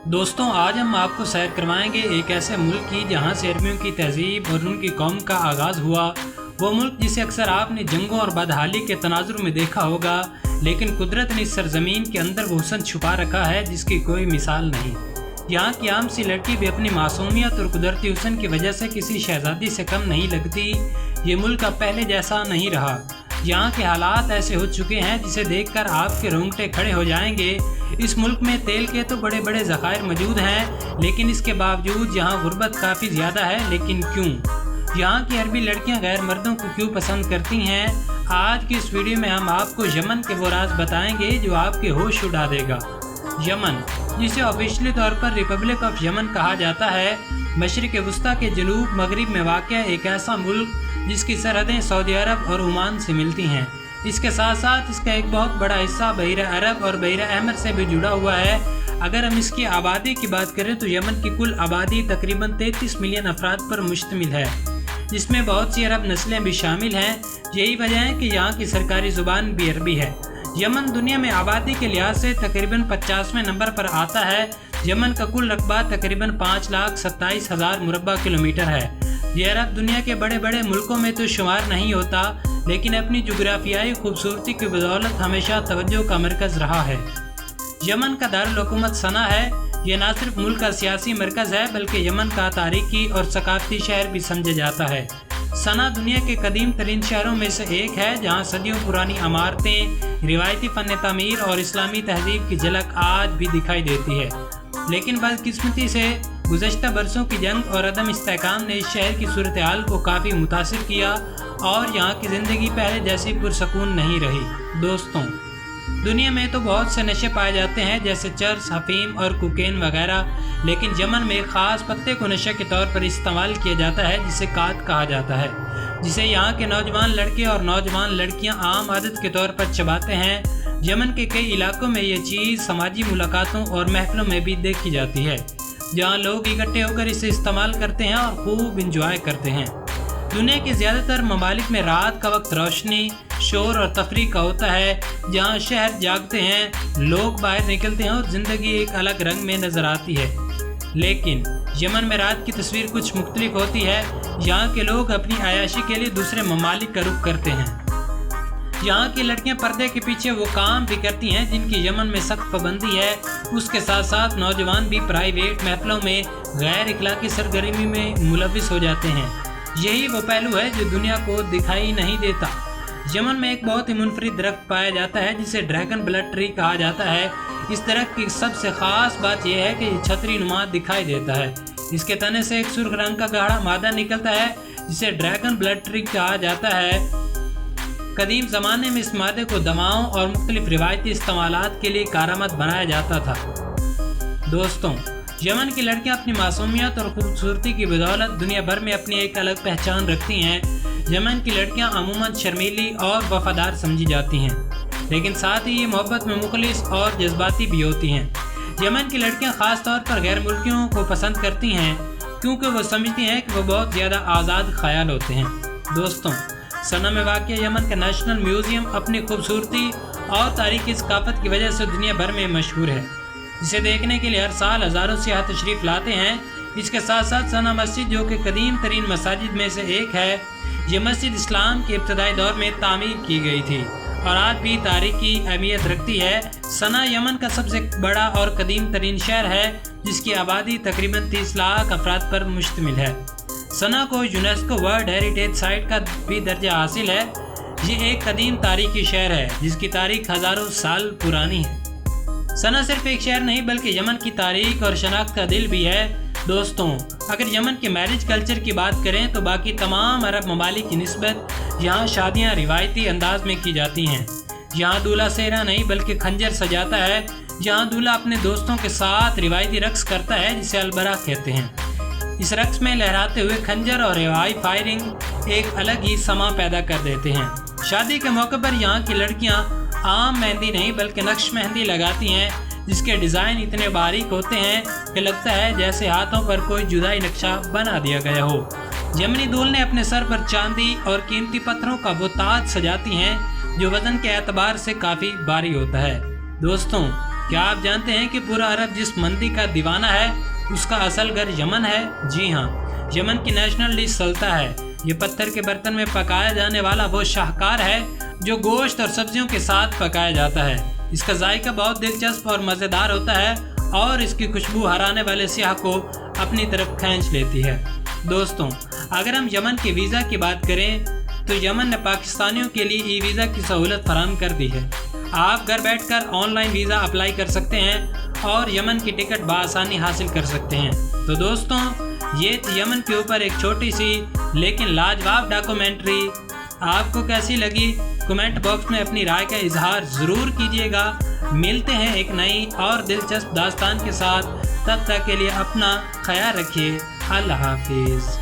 दोस्तों, आज हम आपको सैर करवाएंगे एक ऐसे मुल्क की जहां से अरबियों की तहजीब और उनकी कौम का आगाज़ हुआ। वो मुल्क जिसे अक्सर आपने जंगों और बदहाली के तनाजुर में देखा होगा, लेकिन कुदरत ने इस सरजमीन के अंदर वो हुस्न छुपा रखा है जिसकी कोई मिसाल नहीं। यहाँ की आम सी लड़की भी अपनी मासूमियत और कुदरती हुस्न की वजह से किसी शहजादी से कम नहीं लगती। ये मुल्क अब पहले जैसा नहीं रहा। यहाँ के हालात ऐसे हो चुके हैं जिसे देखकर आपके रोंगटे खड़े हो जाएंगे। इस मुल्क में तेल के तो बड़े बड़े ज़खायर मौजूद हैं, लेकिन इसके बावजूद यहाँ गुर्बत काफ़ी ज़्यादा है। लेकिन क्यों? यहाँ की अरबी लड़कियाँ गैर मर्दों को क्यों पसंद करती हैं? आज की इस वीडियो में हम आपको यमन के वो राज बताएंगे जो आपके होश उड़ा देगा। यमन, जिसे ऑफिशियली तौर पर रिपब्लिक ऑफ यमन कहा जाता है, मशरिक़ वस्ता के जनूब मगरिब में वाक़ एक ऐसा मुल्क जिसकी सरहदें सऊदी अरब और ओमान से मिलती हैं। इसके साथ साथ इसका एक बहुत बड़ा हिस्सा बहरा अरब और बहरा अहमर से भी जुड़ा हुआ है। अगर हम इसकी आबादी की बात करें तो यमन की कुल आबादी तकरीबन 33 मिलियन अफराद पर मुश्तमिल है, जिसमें बहुत सी अरब नस्लें भी शामिल हैं। यही वजह है कि यहाँ की सरकारी ज़ुबान भी अरबी है। यमन दुनिया में आबादी के लिहाज से तकरीबन 50वें नंबर पर आता है। यमन का कुल रकबा तकरीबन 5,27,000 मुरब्बा किलोमीटर है। ये अरब दुनिया के बड़े बड़े मुल्कों में तो शुमार नहीं होता, लेकिन अपनी जुग्राफियाई खूबसूरती की बदौलत हमेशा तवज्जो का मरकज़ रहा है। यमन का दारुल हुकूमत सना है। ये न सिर्फ मुल्क का सियासी मरकज़ है बल्कि यमन का तारीखी और सकाफती शहर भी समझा जाता है। सना दुनिया के कदीम तरीन शहरों में से एक है, जहाँ सदियों पुरानी इमारतें, रिवायती फ़न तामीर और इस्लामी तहजीब की झलक आज भी दिखाई देती है। लेकिन बदकिस्मती से गुज़श्ता बरसों की जंग और अदम इस्तेहकाम ने इस शहर की सूरत हाल को काफ़ी मुतासिर किया और यहाँ की ज़िंदगी पहले जैसी पुरसकून नहीं रही। दोस्तों, दुनिया में तो बहुत से नशे पाए जाते हैं जैसे चर्स, हफीम और कोकेन वगैरह, लेकिन यमन में एक ख़ास पत्ते को नशे के तौर पर इस्तेमाल किया जाता है जिसे कात कहा जाता है, जिसे यहाँ के नौजवान लड़के और नौजवान लड़कियाँ आम आदत के तौर पर चबाते हैं। यमन के कई इलाकों में ये चीज़ समाजी मुलाकातों और महफिलों में भी देखी जाती है, जहाँ लोग इकट्ठे होकर इसे इस्तेमाल करते हैं और खूब इंजॉय करते हैं। दुनिया के ज़्यादातर ममालिक में रात का वक्त रोशनी, शोर और तफरीह का होता है, जहाँ शहर जागते हैं, लोग बाहर निकलते हैं और ज़िंदगी एक अलग रंग में नज़र आती है। लेकिन यमन में रात की तस्वीर कुछ मुख्तलिफ होती है। यहाँ के लोग अपनी आयाशी के लिए दूसरे ममालिक का रुख करते हैं। यहाँ की लड़कियाँ पर्दे के पीछे वो काम भी करती हैं जिनकी यमन में सख्त पाबंदी है। उसके साथ साथ नौजवान भी प्राइवेट महफिलों में गैर इखलाकी सरगर्मी में मुलविस हो जाते हैं। यही वो पहलू है जो दुनिया को दिखाई नहीं देता। यमन में एक बहुत ही मुनफरिद दरख्त पाया जाता है जिसे ड्रैगन ब्लड ट्री कहा जाता है। इस दरख्त की सबसे ख़ास बात यह है कि ये छतरी नुमा दिखाई देता है। इसके तने से एक सुर्ख रंग का गाढ़ा मादा निकलता है जिसे ड्रैगन ब्लड ट्री कहा जाता है। कदीम ज़माने में इस मादे को दवाओं और मुख्तलिफ रिवायती इस्तेमालात के लिए कारामद बनाया जाता था। दोस्तों, यमन की लड़कियां अपनी मासूमियत और खूबसूरती की बदौलत दुनिया भर में अपनी एक अलग पहचान रखती हैं। यमन की लड़कियां अमूमन शर्मीली और वफादार समझी जाती हैं, लेकिन साथ ही ये मोहब्बत में मुखलिस और जज्बाती भी होती हैं। यमन की लड़कियां ख़ास तौर पर गैर मुल्कियों को पसंद करती हैं क्योंकि वो समझती हैं कि वो बहुत ज़्यादा आज़ाद ख्याल होते हैं। दोस्तों, सना में वाक़ यमन का नेशनल म्यूज़ियम अपनी खूबसूरती और तारीख़ी सकाफ़त की वजह से दुनिया भर में मशहूर है, जिसे देखने के लिए हर साल हज़ारों सियाह तशरीफ़ लाते हैं। इसके साथ साथ सना मस्जिद, जो कि कदीम तरीन मसाजिद में से एक है, ये मस्जिद इस्लाम के इब्तदाई दौर में तामीर की गई थी और आज भी तारीख़ी अहमियत रखती है। सना यमन का सबसे बड़ा और कदीम तरीन शहर है, जिसकी आबादी तकरीबन 30 लाख अफराद पर मुश्तमिल है। सना को यूनेस्को वर्ल्ड हेरिटेज साइट का भी दर्जा हासिल है। ये एक कदीम तारीख़ी शहर है जिसकी तारीख हज़ारों साल पुरानी है। सना सिर्फ एक शहर नहीं बल्कि यमन की तारीख और शनाख्त का दिल भी है। दोस्तों, अगर यमन के मैरिज कल्चर की बात करें तो बाकी तमाम अरब ममालिक की निस्बत यहाँ शादियाँ रिवायती अंदाज में की जाती हैं। यहाँ दूल्हा सेहरा नहीं बल्कि खंजर सजाता है। यहाँ दूल्हा अपने दोस्तों के साथ रिवायती रक्स करता है जिसे अलबरा कहते हैं। इस रक्स में लहराते हुए खंजर और हवाई फायरिंग एक अलग ही समा पैदा कर देते हैं। शादी के मौके पर यहाँ की लड़कियाँ आम मेहंदी नहीं बल्कि नक्श मेहंदी लगाती हैं, जिसके डिज़ाइन इतने बारीक होते हैं कि लगता है जैसे हाथों पर कोई जुदाई नक्शा बना दिया गया हो। यमनी दूल्हे अपने सर पर चांदी और कीमती पत्थरों का वो ताज सजाती हैं जो वज़न के एतबार से काफ़ी भारी होता है। दोस्तों, کیا آپ جانتے ہیں کہ پورا عرب جس مندی کا دیوانہ ہے اس کا اصل گھر یمن ہے؟ جی ہاں، یمن کی نیشنل ڈش سلطہ ہے۔ یہ پتھر کے برتن میں پکایا جانے والا وہ شاہکار ہے جو گوشت اور سبزیوں کے ساتھ پکایا جاتا ہے۔ اس کا ذائقہ بہت دلچسپ اور مزیدار ہوتا ہے اور اس کی خوشبو ہرانے والے سیاح کو اپنی طرف کھینچ لیتی ہے۔ دوستوں، اگر ہم یمن کے ویزا کی بات کریں تو یمن نے پاکستانیوں کے لیے ای ویزا کی سہولت فراہم کر دی ہے۔ آپ گھر بیٹھ کر آن لائن ویزا اپلائی کر سکتے ہیں اور یمن کی ٹکٹ بآسانی حاصل کر سکتے ہیں۔ تو دوستوں، یہ تھی یمن کے اوپر ایک چھوٹی سی لیکن لاجواب ڈاکومنٹری۔ آپ کو کیسی لگی؟ کمنٹ باکس میں اپنی رائے کا اظہار ضرور کیجیے گا۔ ملتے ہیں ایک نئی اور دلچسپ داستان کے ساتھ، تب تک کے لیے اپنا خیال رکھیے۔ اللہ حافظ۔